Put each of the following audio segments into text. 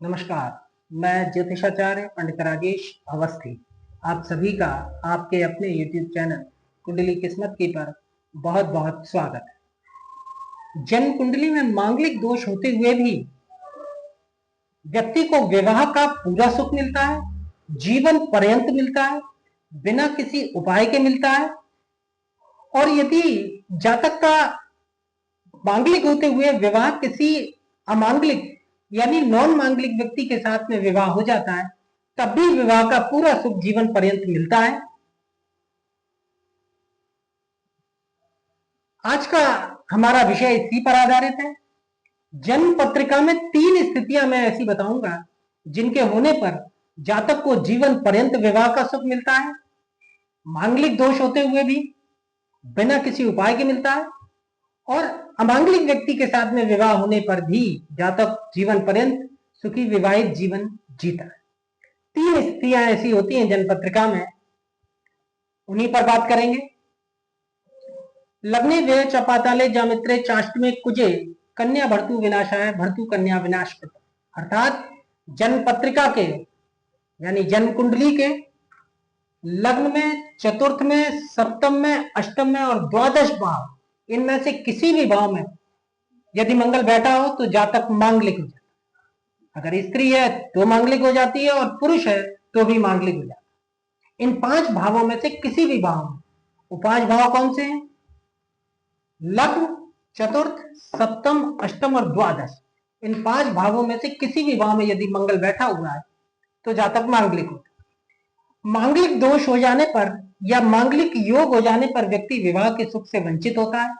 नमस्कार। मैं ज्योतिषाचार्य पंडित राजेश अवस्थी आप सभी का आपके अपने YouTube चैनल कुंडली किस्मत की पर बहुत बहुत स्वागत है। जन्म कुंडली में मांगलिक दोष होते हुए भी व्यक्ति को विवाह का पूरा सुख मिलता है, जीवन पर्यंत मिलता है, बिना किसी उपाय के मिलता है। और यदि जातक का मांगलिक होते हुए विवाह किसी अमांगलिक यानी नॉन मांगलिक व्यक्ति के साथ में विवाह हो जाता है, तब भी विवाह का पूरा सुख जीवन पर्यंत मिलता है। आज का हमारा विषय इसी पर आधारित है। जन्म पत्रिका में 3 स्थितियां मैं ऐसी बताऊंगा जिनके होने पर जातक को जीवन पर्यंत विवाह का सुख मिलता है, मांगलिक दोष होते हुए भी बिना किसी उपाय के मिलता है, और अमांगलिक व्यक्ति के साथ में विवाह होने पर भी जातक जीवन पर्यंत सुखी विवाहित जीवन जीता है। 3 स्थितियां ऐसी होती हैं जन्म पत्रिका में, उन्हीं पर बात करेंगे। लग्ने व्यय चपाताले जामित्रे चाष्टमे कुजे कन्या भर्तु विनाशाय भर्तु कन्या विनाश कृत। अर्थात जन्म पत्रिका के यानी जन्म कुंडली के लग्न में, चतुर्थ में, सप्तम में, अष्टम में और द्वादश भाव, इनमें से किसी भी भाव में यदि मंगल बैठा हो तो जातक मांगलिक हो जाता है। अगर स्त्री है तो मांगलिक हो जाती है और पुरुष है तो भी मांगलिक हो जाता है। इन 5 भावों में से किसी भी भाव में, वो 5 भाव कौन से हैं? लग्न, चतुर्थ, सप्तम, अष्टम और द्वादश। इन 5 भावों में से किसी भी भाव में यदि मंगल बैठा हुआ है तो जातक मांगलिक होता है। मांगलिक दोष हो जाने पर या मांगलिक योग हो जाने पर व्यक्ति विवाह के सुख से वंचित होता है।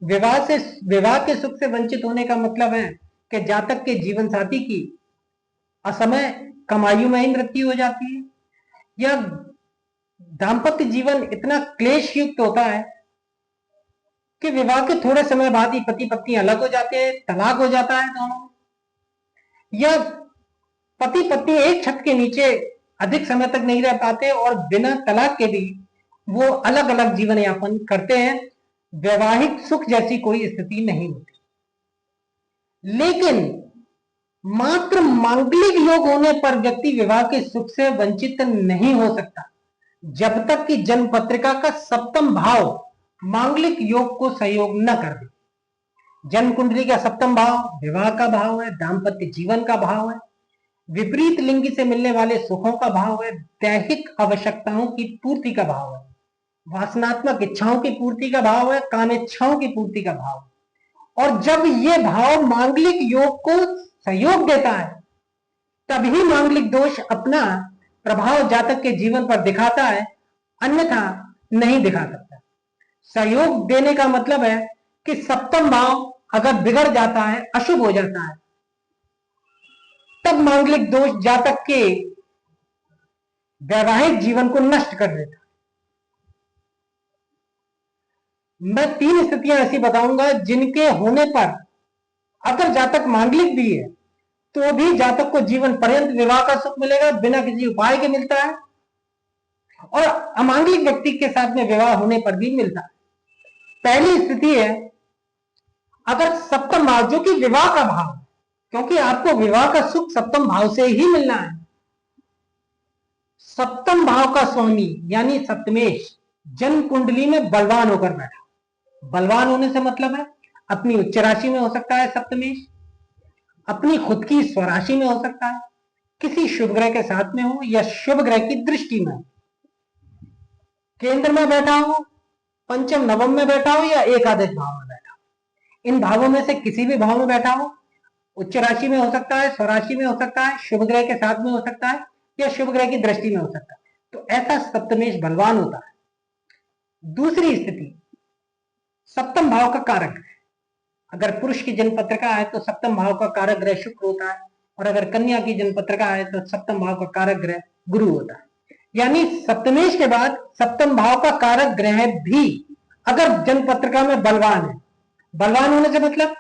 विवाह के सुख से वंचित होने का मतलब है कि जातक के जीवन साथी की असमय कम आयु में ही मृत्यु हो जाती है, या दाम्पत्य जीवन इतना क्लेश युक्त होता है कि विवाह के थोड़े समय बाद ही पति पत्नी अलग हो जाते हैं, तलाक हो जाता है दोनों, या पति पत्नी एक छत के नीचे अधिक समय तक नहीं रह पाते और बिना तलाक के भी वो अलग अलग जीवन यापन करते हैं। वैवाहिक सुख जैसी कोई स्थिति नहीं होती। लेकिन मात्र मांगलिक योग होने पर व्यक्ति विवाह के सुख से वंचित नहीं हो सकता जब तक कि जन्म पत्रिका का सप्तम भाव मांगलिक योग को सहयोग न कर दे। जन्म कुंडली का सप्तम भाव विवाह का भाव है, दाम्पत्य जीवन का भाव है, विपरीत लिंगी से मिलने वाले सुखों का भाव है, दैहिक आवश्यकताओं की पूर्ति का भाव है, वासनात्मक इच्छाओं की पूर्ति का भाव है, कामेच्छाओं की पूर्ति का भाव है। और जब ये भाव मांगलिक योग को सहयोग देता है तभी मांगलिक दोष अपना प्रभाव जातक के जीवन पर दिखाता है, अन्यथा नहीं दिखा सकता। सहयोग देने का मतलब है कि सप्तम भाव अगर बिगड़ जाता है, अशुभ हो जाता है, तब मांगलिक दोष जातक के वैवाहिक जीवन को नष्ट कर देता है। मैं 3 स्थितियां ऐसी बताऊंगा जिनके होने पर अगर जातक मांगलिक भी है तो भी जातक को जीवन पर्यंत विवाह का सुख मिलेगा, बिना किसी उपाय के मिलता है, और अमांगलिक व्यक्ति के साथ में विवाह होने पर भी मिलता है। पहली स्थिति है अगर सप्तम भाव, जो कि विवाह का भाव, क्योंकि आपको विवाह का सुख सप्तम भाव से ही मिलना है। सप्तम भाव का स्वामी यानी सप्तमेश जन्म कुंडली में बलवान होकर बैठा। बलवान होने से मतलब है अपनी उच्च राशि में हो सकता है सप्तमेश, अपनी खुद की स्वराशि में हो सकता है, किसी शुभ ग्रह के साथ में हो या शुभ ग्रह की दृष्टि में, केंद्र में बैठा हो, पंचम नवम में बैठा हो या एकादश भाव में बैठा हो। इन भावों में से किसी भी भाव में बैठा हो, उच्च राशि में हो सकता है, स्वराशि में हो सकता है, शुभ ग्रह के साथ में हो सकता है या शुभ ग्रह की दृष्टि में हो सकता है, तो ऐसा सप्तमेश बलवान होता है। दूसरी स्थिति सप्तम भाव का कारक ग्रह, अगर पुरुष की जन्म पत्रिका है तो सप्तम भाव का कारक ग्रह शुक्र होता है, और अगर कन्या की जन्म पत्रिका है तो सप्तम भाव का कारक ग्रह गुरु होता है। यानी सप्तमेश के बाद सप्तम भाव का कारक ग्रह भी अगर जन्म पत्रिका में बलवान है, बलवान होने से मतलब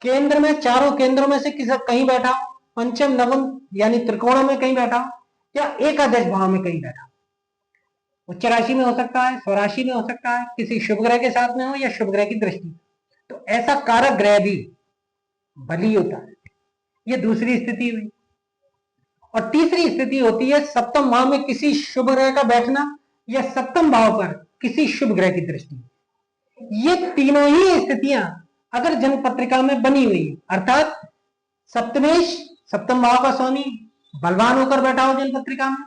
केंद्र में, चारों केंद्रों में से किसी कहीं बैठा हो, पंचम नवम यानी त्रिकोणों में कहीं बैठा हो, या एकादश भाव में कहीं बैठा हो, उच्च राशि में हो सकता है, स्वराशि में हो सकता है, किसी शुभ ग्रह के साथ में हो या शुभ ग्रह की दृष्टि, तो ऐसा कारक ग्रह भी बली होता है। ये दूसरी स्थिति हुई। और तीसरी स्थिति होती है सप्तम भाव में किसी शुभ ग्रह का बैठना या सप्तम भाव पर किसी शुभ ग्रह की दृष्टि। ये तीनों ही स्थितियां अगर जन्म पत्रिका में बनी हुई है, अर्थात सप्तमेश सप्तम भाव का स्वामी बलवान होकर बैठा हो जन्म पत्रिका में,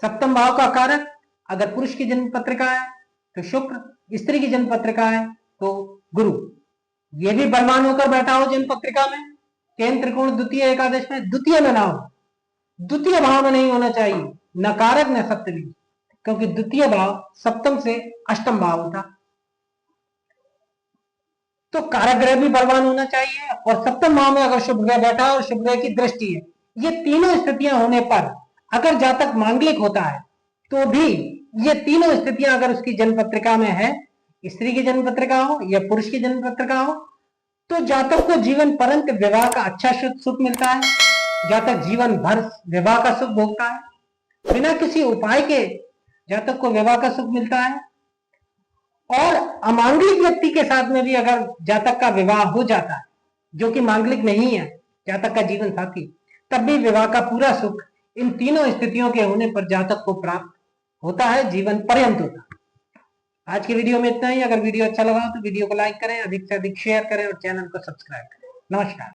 सप्तम भाव का कारक अगर पुरुष की जन्म पत्रिका है तो शुक्र, स्त्री की जन्म पत्रिका है तो गुरु, ये भी बलवान होकर बैठा हो जन्म पत्रिका में, केंद्र त्रिकोण द्वितीय एकादश में द्वितीय में ना हो, द्वितीय भाव में नहीं होना चाहिए, न कारक न सप्तमी, क्योंकि द्वितीय भाव सप्तम से अष्टम भाव होता। तो कारक ग्रह भी बलवान होना चाहिए और सप्तम भाव में अगर शुभ ग्रह बैठा और शुभ ग्रह की दृष्टि है, ये तीनों स्थितियां होने पर अगर जातक मांगलिक होता है तो भी ये तीनों स्थितियां अगर उसकी जन्म पत्रिका में है, स्त्री की जन्म पत्रिका हो या पुरुष की जन्म पत्रिका हो, तो जातक को जीवन पर्यंत विवाह का अच्छा सुख मिलता है, जातक जीवन भर विवाह का सुख भोगता है, बिना किसी उपाय के जातक को विवाह का सुख मिलता है। और अमांगलिक व्यक्ति के साथ में भी अगर जातक का विवाह हो जाता है, जो कि मांगलिक नहीं है, जातक का जीवन साथी, तब भी विवाह का पूरा सुख इन तीनों स्थितियों के होने पर जातक को प्राप्त होता है, जीवन पर्यंत होता है। आज की वीडियो में इतना ही। अगर वीडियो अच्छा लगा तो वीडियो को लाइक करें, अधिक से अधिक शेयर करें और चैनल को सब्सक्राइब करें। नमस्कार।